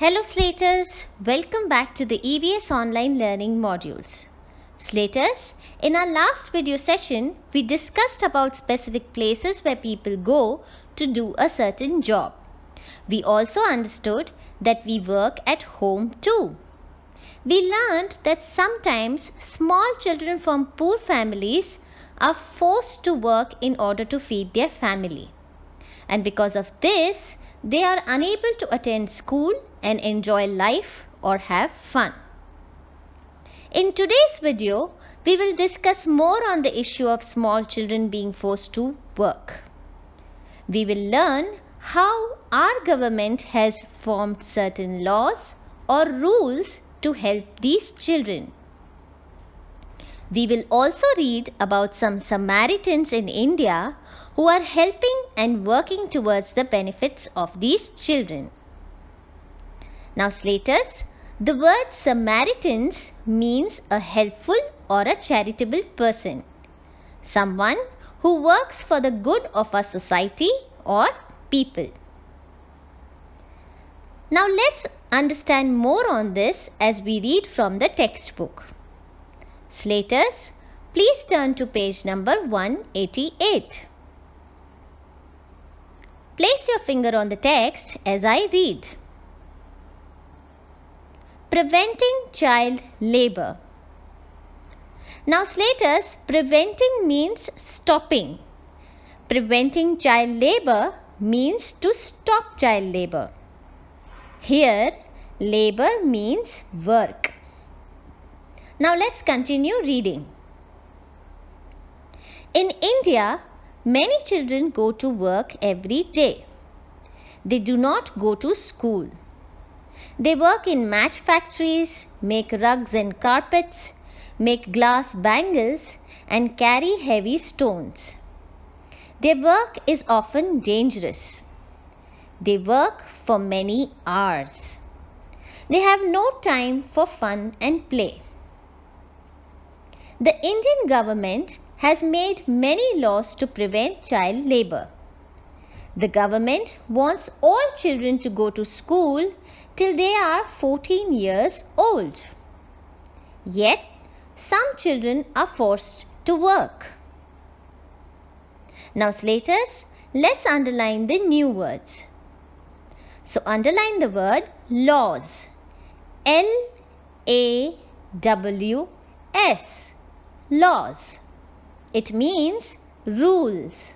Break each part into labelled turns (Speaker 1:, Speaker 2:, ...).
Speaker 1: Hello Slaters, welcome back to the EVS online learning modules. Slaters, in our last video session, we discussed about specific places where people go to do a certain job. We also understood that we work at home too. We learned that sometimes small children from poor families are forced to work in order to feed their family. And because of this, they are unable to attend school and enjoy life or have fun. In today's video, we will discuss more on the issue of small children being forced to work. We will learn how our government has formed certain laws or rules to help these children. We will also read about some Samaritans in India who are helping and working towards the benefits of these children. Now Slaters, the word Samaritans means a helpful or a charitable person, someone who works for the good of a society or people. Now let's understand more on this as we read from the textbook. Slaters, please turn to page number 188. Place your finger on the text as I read. Preventing child labor. Now Slaters, preventing means stopping. Preventing child labor means to stop child labor. Here, labor means work. Now let's continue reading. In India, many children go to work every day. They do not go to school. They work in match factories, make rugs and carpets, make glass bangles, and carry heavy stones. Their work is often dangerous. They work for many hours. They have no time for fun and play. The Indian government has made many laws to prevent child labor. The government wants all children to go to school till they are 14 years old. Yet, some children are forced to work. Now Slaters, let's underline the new words. So underline the word laws. L-A-W-S. Laws. It means rules.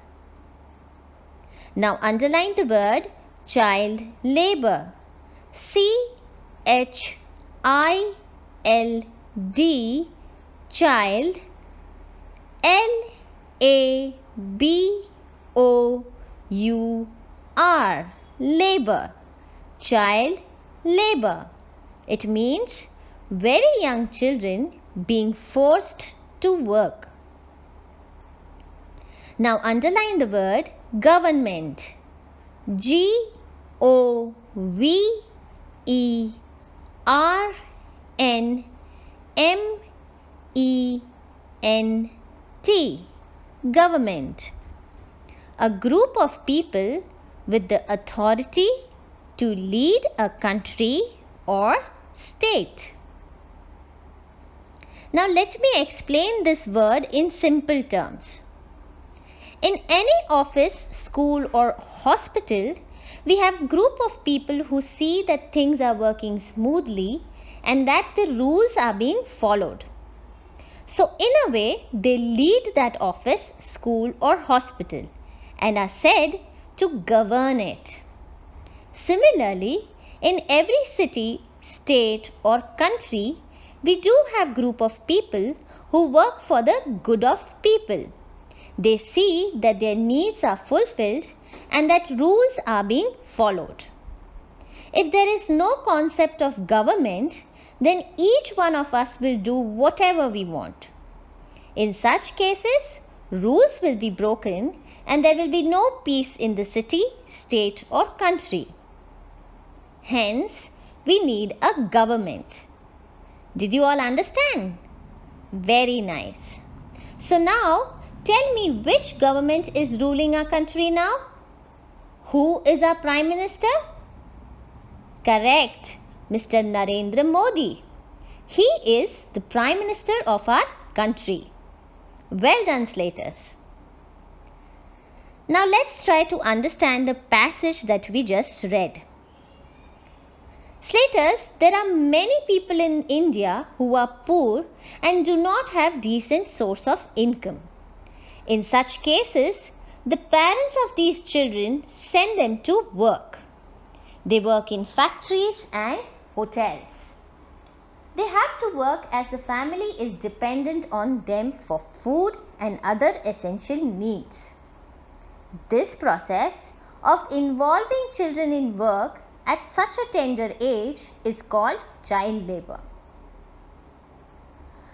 Speaker 1: Now underline the word child labor. C-H-I-L-D, child, L-A-B-O-U-R, labor, child labor. It means very young children being forced to work. Now underline the word government. G-O-V-E-R-N-M-E-N-T, government. A group of people with the authority to lead a country or state. Now let me explain this word in simple terms. In any office, school or hospital, we have group of people who see that things are working smoothly and that the rules are being followed. So in a way, they lead that office, school or hospital and are said to govern it. Similarly, in every city, state or country, we do have group of people who work for the good of people. They see that their needs are fulfilled and that rules are being followed. If there is no concept of government, then each one of us will do whatever we want. In such cases, rules will be broken and there will be no peace in the city, state or country. Hence, we need a government. Did you all understand? Very nice. So now, tell me which government is ruling our country now? Who is our Prime Minister? Correct, Mr. Narendra Modi. He is the Prime Minister of our country. Well done, Slaters. Now let's try to understand the passage that we just read. Slaters, there are many people in India who are poor and do not have decent source of income. In such cases, the parents of these children send them to work. They work in factories and hotels. They have to work as the family is dependent on them for food and other essential needs. This process of involving children in work at such a tender age is called child labor.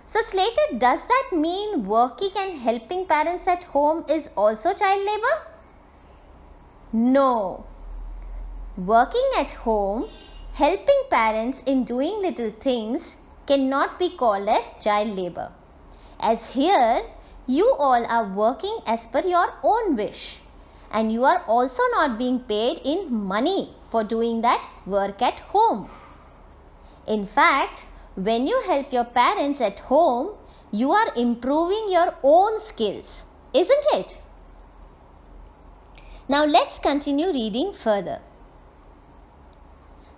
Speaker 1: So Slater, does that mean working and helping parents at home is also child labor? No. Working at home, helping parents in doing little things cannot be called as child labor, as here you all are working as per your own wish and you are also not being paid in money for doing that work at home. In fact, when you help your parents at home, you are improving your own skills, isn't it? Now let's continue reading further.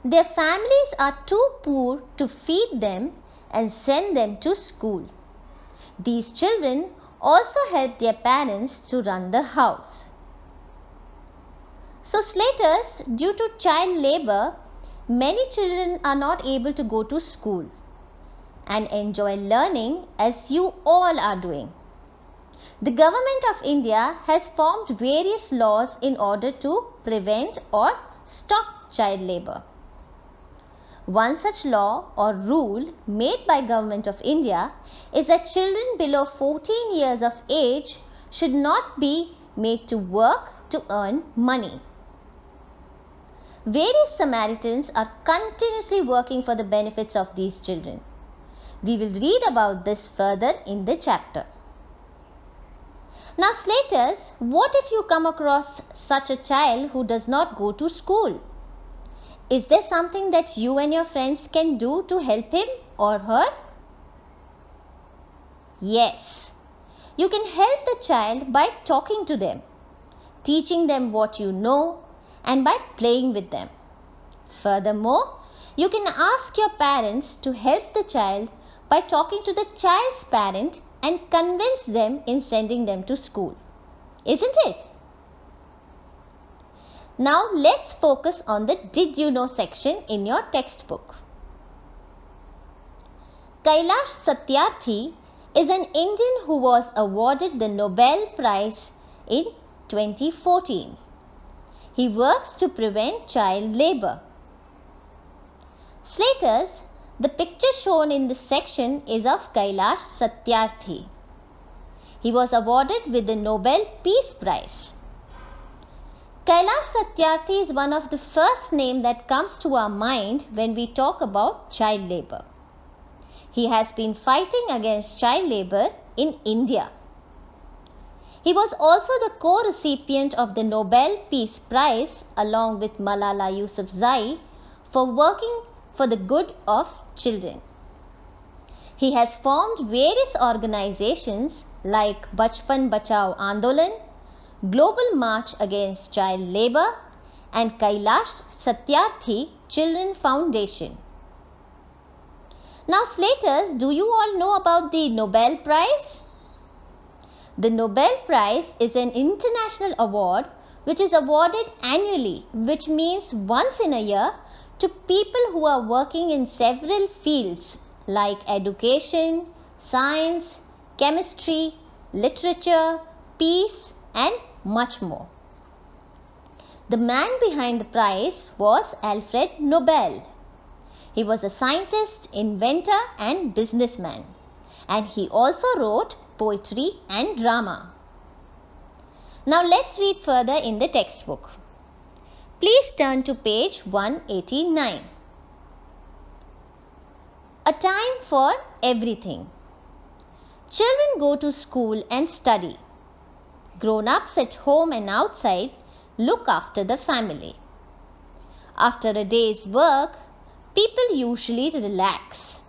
Speaker 1: Their families are too poor to feed them and send them to school. These children also help their parents to run the house. So Slaters, due to child labor, many children are not able to go to school and enjoy learning as you all are doing. The Government of India has formed various laws in order to prevent or stop child labor. One such law or rule made by Government of India is that children below 14 years of age should not be made to work to earn money. Various Samaritans are continuously working for the benefits of these children. We will read about this further in the chapter. Now Slaters, what if you come across such a child who does not go to school? Is there something that you and your friends can do to help him or her? Yes, you can help the child by talking to them, teaching them what you know, and by playing with them. Furthermore, you can ask your parents to help the child by talking to the child's parent and convince them in sending them to school. Isn't it? Now let's focus on the Did You Know section in your textbook. Kailash Satyarthi is an Indian who was awarded the Nobel Prize in 2014. He works to prevent child labor. Slaters, the picture shown in this section is of Kailash Satyarthi. He was awarded with the Nobel Peace Prize. Kailash Satyarthi is one of the first names that comes to our mind when we talk about child labor. He has been fighting against child labor in India. He was also the co-recipient of the Nobel Peace Prize along with Malala Yousafzai for working for the good of children. He has formed various organizations like Bachpan Bachao Andolan, Global March Against Child Labor, and Kailash Satyarthi Children Foundation. Now Slaters, do you all know about the Nobel Prize? The Nobel Prize is an international award which is awarded annually, which means once in a year, to people who are working in several fields like education, science, chemistry, literature, peace, and much more. The man behind the prize was Alfred Nobel. He was a scientist, inventor, and businessman, and he also wrote poetry and drama. Now let's read further in the textbook. Please turn to page 189. A time for everything. Children go to school and study. Grown-ups at home and outside look after the family. After a day's work, people usually relax.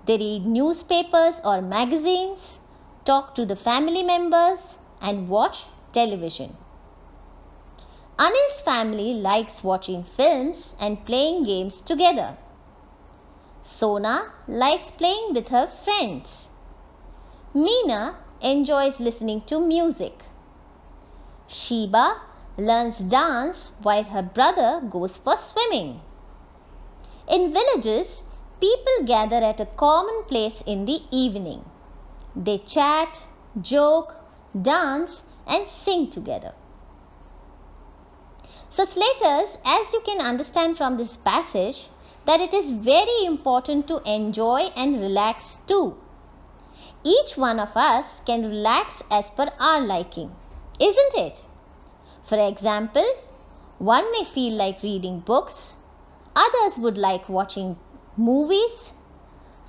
Speaker 1: They read newspapers or magazines, talk to the family members, and watch television. Anil's family likes watching films and playing games together. Sona likes playing with her friends. Meena enjoys listening to music. Sheba learns dance while her brother goes for swimming. In villages, people gather at a common place in the evening. They chat, joke, dance, and sing together. So, Slaters, as you can understand from this passage, that it is very important to enjoy and relax too. Each one of us can relax as per our liking, isn't it? For example, one may feel like reading books, others would like watching movies,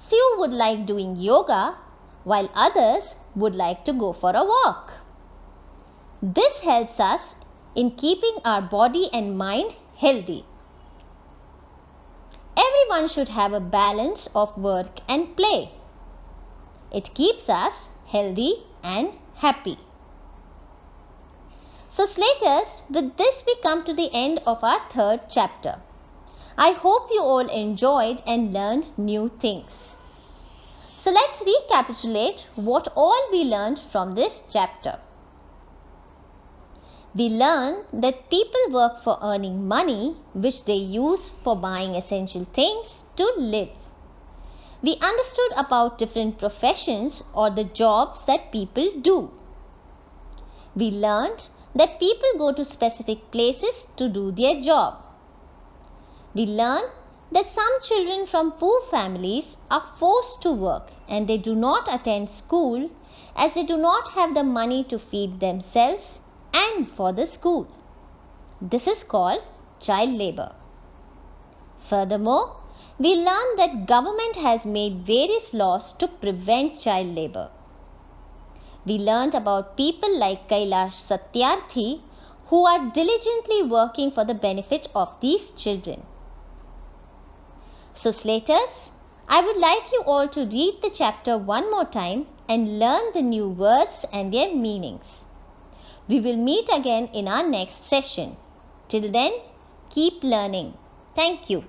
Speaker 1: few would like doing yoga, while others would like to go for a walk. This helps us in keeping our body and mind healthy. Everyone should have a balance of work and play. It keeps us healthy and happy. So Slaters, with this we come to the end of our third chapter. I hope you all enjoyed and learned new things. So let's recapitulate what all we learned from this chapter. We learned that people work for earning money which they use for buying essential things to live. We understood about different professions or the jobs that people do. We learned that people go to specific places to do their job. We learned that some children from poor families are forced to work and they do not attend school as they do not have the money to feed themselves and for the school. This is called child labor. Furthermore, we learned that government has made various laws to prevent child labor. We learned about people like Kailash Satyarthi who are diligently working for the benefit of these children. So Slaters, I would like you all to read the chapter one more time and learn the new words and their meanings. We will meet again in our next session. Till then, keep learning. Thank you.